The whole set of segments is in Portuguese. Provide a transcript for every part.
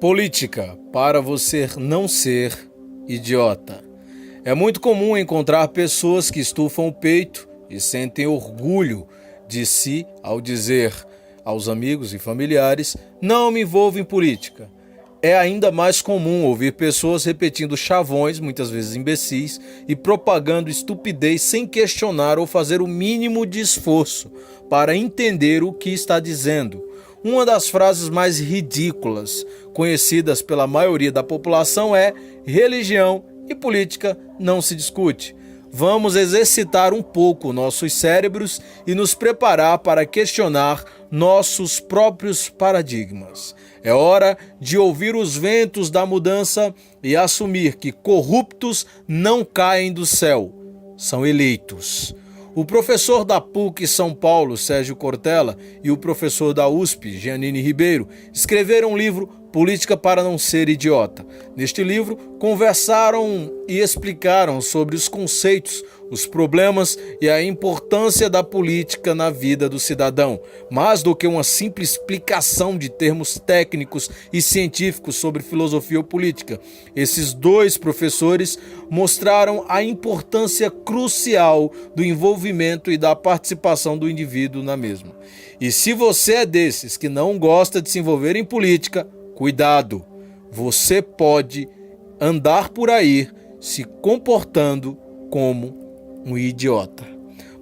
Política para você não ser idiota. É muito comum encontrar pessoas que estufam o peito e sentem orgulho de si ao dizer aos amigos e familiares: não me envolvo em política. É ainda mais comum ouvir pessoas repetindo chavões, muitas vezes imbecis, e propagando estupidez sem questionar ou fazer o mínimo de esforço para entender o que está dizendo. Uma das frases mais ridículas conhecidas pela maioria da população é: religião e política não se discute. Vamos exercitar um pouco nossos cérebros e nos preparar para questionar nossos próprios paradigmas. É hora de ouvir os ventos da mudança e assumir que corruptos não caem do céu, são eleitos. O professor da PUC São Paulo, Sérgio Cortella, e o professor da USP, Giannini Ribeiro, escreveram um livro, Política para não ser idiota. Neste livro, conversaram e explicaram sobre os conceitos, os problemas e a importância da política na vida do cidadão, mais do que uma simples explicação de termos técnicos e científicos sobre filosofia ou política. Esses dois professores mostraram a importância crucial do envolvimento e da participação do indivíduo na mesma. E se você é desses que não gosta de se envolver em política, cuidado, você pode andar por aí se comportando como um idiota.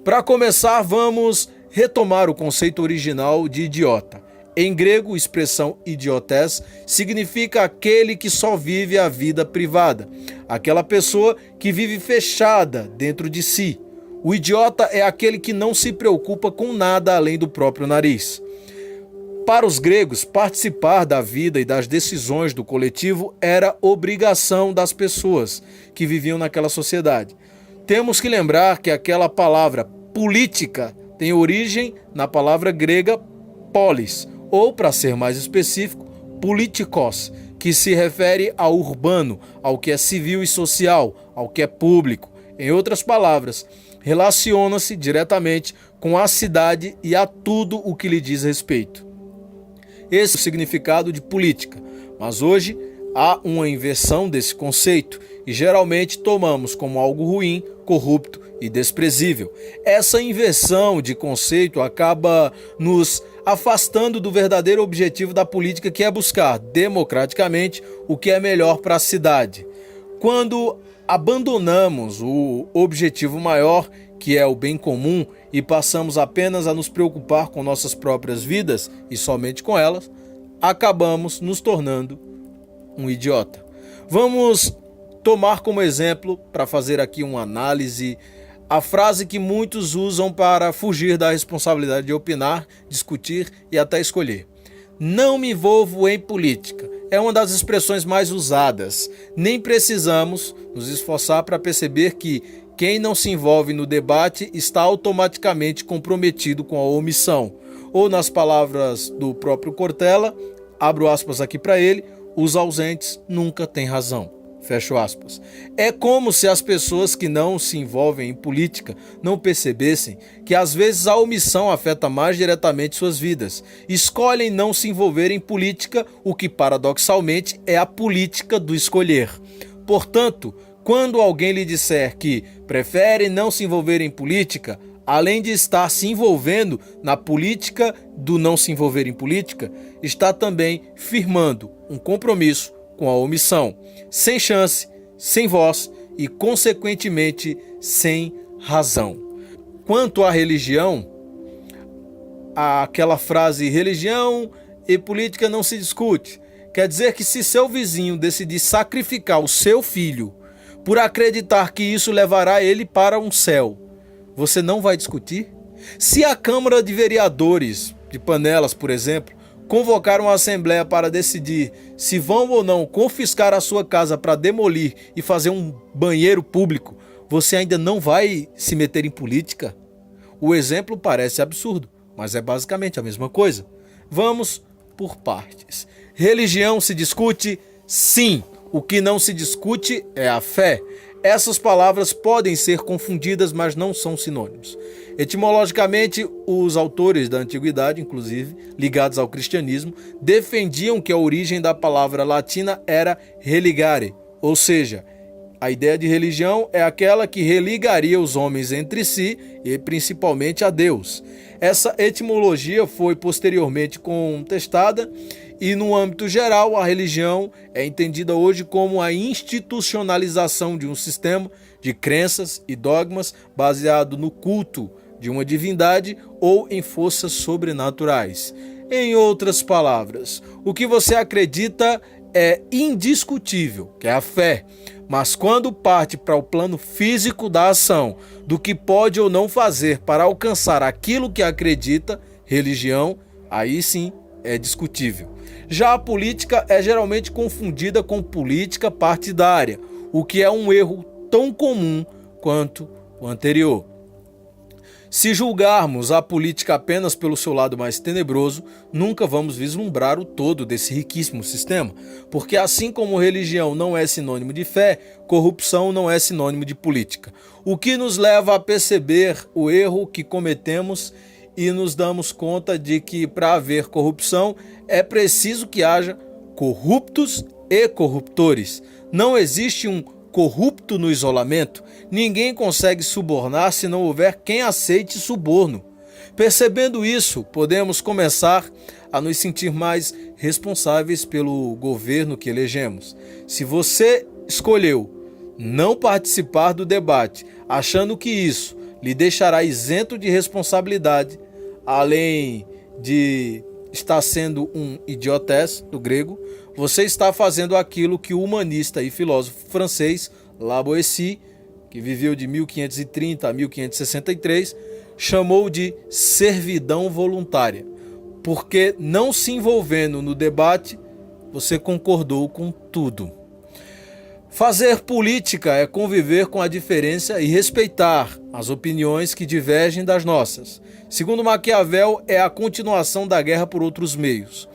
Para começar, vamos retomar o conceito original de idiota. Em grego, a expressão idiotes significa aquele que só vive a vida privada, aquela pessoa que vive fechada dentro de si. O idiota é aquele que não se preocupa com nada além do próprio nariz. Para os gregos, participar da vida e das decisões do coletivo era obrigação das pessoas que viviam naquela sociedade. Temos que lembrar que aquela palavra política tem origem na palavra grega polis, ou, para ser mais específico, politikos, que se refere ao urbano, ao que é civil e social, ao que é público. Em outras palavras, relaciona-se diretamente com a cidade e a tudo o que lhe diz respeito. Esse é o significado de política, mas hoje há uma inversão desse conceito e geralmente tomamos como algo ruim, corrupto e desprezível. Essa inversão de conceito acaba nos afastando do verdadeiro objetivo da política, que é buscar democraticamente o que é melhor para a cidade. Quando abandonamos o objetivo maior, que é o bem comum, e passamos apenas a nos preocupar com nossas próprias vidas e somente com elas, acabamos nos tornando um idiota. Vamos tomar como exemplo, para fazer aqui uma análise, a frase que muitos usam para fugir da responsabilidade de opinar, discutir e até escolher. Não me envolvo em política. É uma das expressões mais usadas. Nem precisamos nos esforçar para perceber que quem não se envolve no debate está automaticamente comprometido com a omissão. Ou, nas palavras do próprio Cortella, abro aspas aqui para ele, os ausentes nunca têm razão. Fecho aspas. É como se as pessoas que não se envolvem em política não percebessem que às vezes a omissão afeta mais diretamente suas vidas. Escolhem não se envolver em política, o que paradoxalmente é a política do escolher. Portanto, quando alguém lhe disser que prefere não se envolver em política, além de estar se envolvendo na política do não se envolver em política, está também firmando um compromisso com a omissão, sem chance, sem voz e, consequentemente, sem razão. Quanto à religião, aquela frase religião e política não se discute, quer dizer que se seu vizinho decidir sacrificar o seu filho por acreditar que isso levará ele para um céu, você não vai discutir? Se a Câmara de Vereadores de Panelas, por exemplo, convocar uma assembleia para decidir se vão ou não confiscar a sua casa para demolir e fazer um banheiro público, você ainda não vai se meter em política? O exemplo parece absurdo, mas é basicamente a mesma coisa. Vamos por partes. Religião se discute? Sim. O que não se discute é a fé. Essas palavras podem ser confundidas, mas não são sinônimos. Etimologicamente, os autores da antiguidade, inclusive ligados ao cristianismo, defendiam que a origem da palavra latina era religare, ou seja, a ideia de religião é aquela que religaria os homens entre si e principalmente a Deus. Essa etimologia foi posteriormente contestada e, no âmbito geral, a religião é entendida hoje como a institucionalização de um sistema de crenças e dogmas baseado no culto de uma divindade ou em forças sobrenaturais. Em outras palavras, o que você acredita é indiscutível, que é a fé. Mas quando parte para o plano físico da ação, do que pode ou não fazer para alcançar aquilo que acredita, religião, aí sim é discutível. Já a política é geralmente confundida com política partidária, o que é um erro tão comum quanto o anterior. Se julgarmos a política apenas pelo seu lado mais tenebroso, nunca vamos vislumbrar o todo desse riquíssimo sistema, porque assim como religião não é sinônimo de fé, corrupção não é sinônimo de política. O que nos leva a perceber o erro que cometemos e nos damos conta de que para haver corrupção é preciso que haja corruptos e corruptores. Não existe um corrupto no isolamento. Ninguém consegue subornar se não houver quem aceite suborno. Percebendo isso, podemos começar a nos sentir mais responsáveis pelo governo que elegemos. Se você escolheu não participar do debate, achando que isso lhe deixará isento de responsabilidade, além de estar sendo um idiotés, do grego, você está fazendo aquilo que o humanista e filósofo francês Lavoisier, que viveu de 1530 a 1563, chamou de servidão voluntária, porque não se envolvendo no debate, você concordou com tudo. Fazer política é conviver com a diferença e respeitar as opiniões que divergem das nossas. Segundo Maquiavel, é a continuação da guerra por outros meios,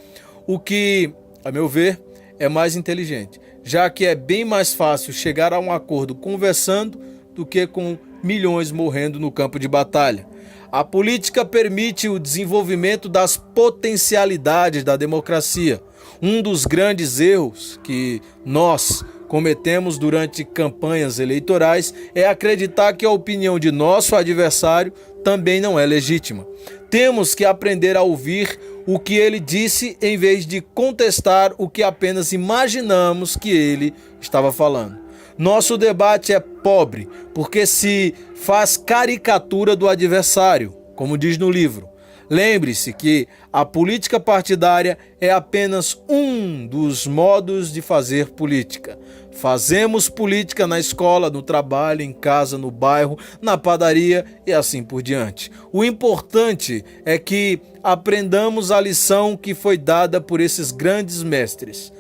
o que, a meu ver, é mais inteligente, já que é bem mais fácil chegar a um acordo conversando do que com milhões morrendo no campo de batalha. A política permite o desenvolvimento das potencialidades da democracia. Um dos grandes erros que nós cometemos durante campanhas eleitorais é acreditar que a opinião de nosso adversário também não é legítima. Temos que aprender a ouvir o que ele disse em vez de contestar o que apenas imaginamos que ele estava falando. Nosso debate é pobre porque se faz caricatura do adversário, como diz no livro. Lembre-se que a política partidária é apenas um dos modos de fazer política. Fazemos política na escola, no trabalho, em casa, no bairro, na padaria e assim por diante. O importante é que aprendamos a lição que foi dada por esses grandes mestres.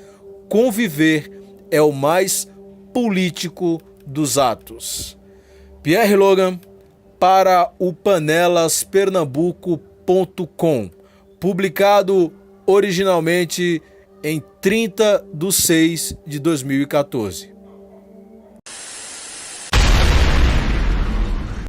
Conviver é o mais político dos atos. Pierre Logan para o panelaspernambuco.com, publicado originalmente em 30 de 6 de 2014.